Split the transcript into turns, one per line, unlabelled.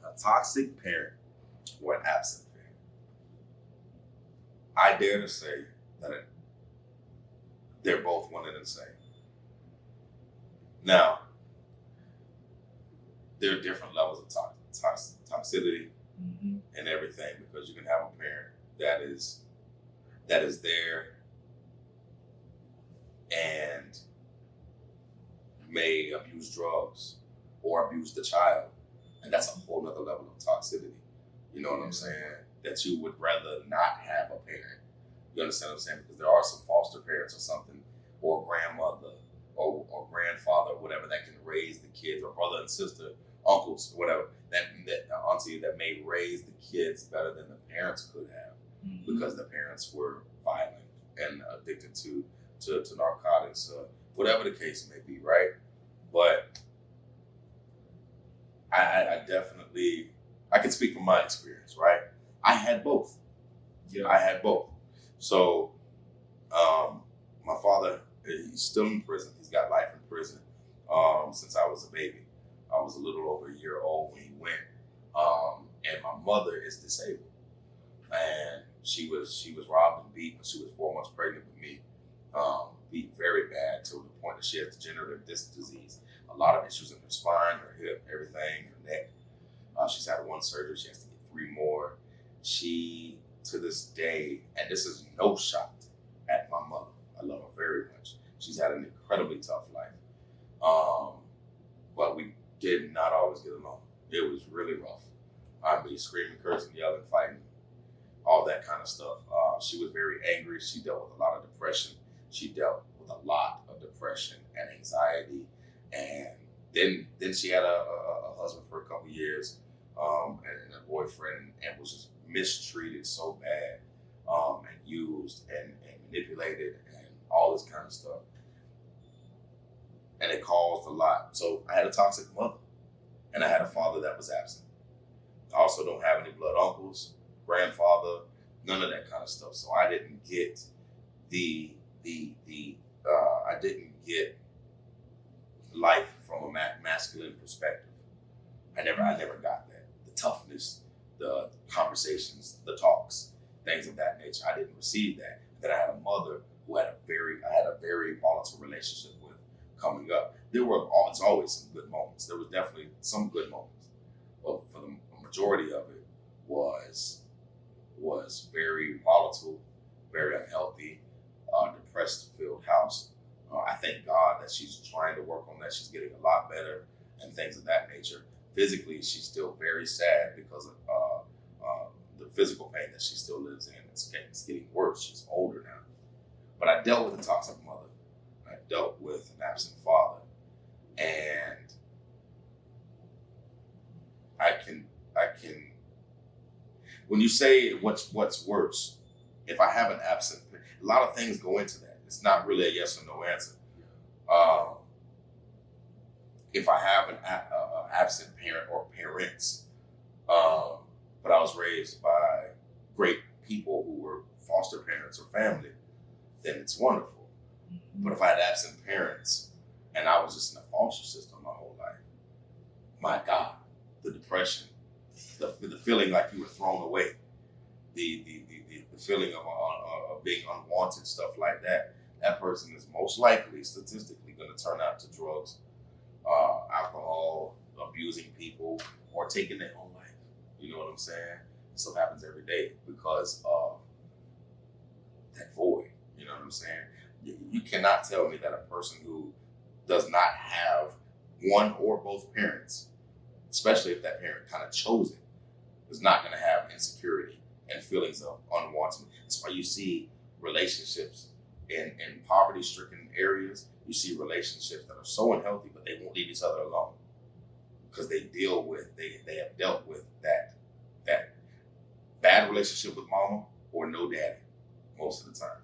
A toxic parent or an absent parent. I dare to say that they're both one and the same. Now, there are different levels of toxicity and everything, because you can have a parent that is there and may abuse drugs or abuse the child, and that's a whole nother level of toxicity. You know what I'm saying? That you would rather not have a parent. You understand what I'm saying? Because there are some foster parents or something, or grandmother or grandfather, or whatever, that can raise the kids, or brother and sister, uncles, or whatever, that auntie that may raise the kids better than the parents could have, because the parents were violent and addicted to narcotics, whatever the case may be, right? But I definitely, I can speak from my experience, right? I had both. Yeah. I had both. So, my father, he's still in prison. He's got life in prison since I was a baby. I was a little over a year old when he went. And my mother is disabled, and she was robbed and beat when she was 4 months pregnant with me. Beat very bad, to the point that she has degenerative disc disease. A lot of issues in her spine, her hip, everything, her neck. She's had one surgery. She has to get 3 more. She, to this day, and this is no shot at my mother, I love her very much. She's had an incredibly tough life. But we did not always get along. It was really rough. I'd be screaming, cursing, yelling, fighting, all that kind of stuff. She was very angry. She dealt with a lot of depression. She dealt with a lot of depression and anxiety. And then she had a husband for a couple of years, and a boyfriend, and was just mistreated so bad, and used and manipulated and all this kind of stuff. And it caused a lot. So I had a toxic mother, and I had a father that was absent. I also don't have any blood uncles, grandfather, none of that kind of stuff. So I didn't get I didn't get life from a masculine perspective. I never got that. The toughness, the conversations, the talks, things of that nature. I didn't receive that. Then I had a mother who I had a very volatile relationship with coming up. There were always some good moments. There was definitely some good moments, but for the majority of it was very volatile, very unhealthy, depressed-filled house. I thank God that she's trying to work on that. She's getting a lot better and things of that nature. Physically, she's still very sad because of the physical pain that she still lives in. It's getting worse. She's older now. But I dealt with a toxic mother. I dealt with an absent father. And I can when you say what's worse, if I have an absent, a lot of things go into that. It's not really a yes or no answer. If I have an absent parent or parents, but I was raised by great people who were foster parents or family, then it's wonderful. But if I had absent parents and I was just in a foster system my whole life, my God, the depression, the feeling like you were thrown away, the feeling of being unwanted, stuff like that, that person is most likely, statistically, going to turn out to drugs, alcohol, abusing people, or taking their own life. You know what I'm saying? Stuff happens every day because of that void. You know what I'm saying? You cannot tell me that a person who does not have one or both parents, especially if that parent kind of chose it, is not going to have insecurity and feelings of unwanted. That's why you see relationships in poverty-stricken areas. You see relationships that are so unhealthy, but they won't leave each other alone because they have dealt with that bad relationship with mama or no daddy most of the time.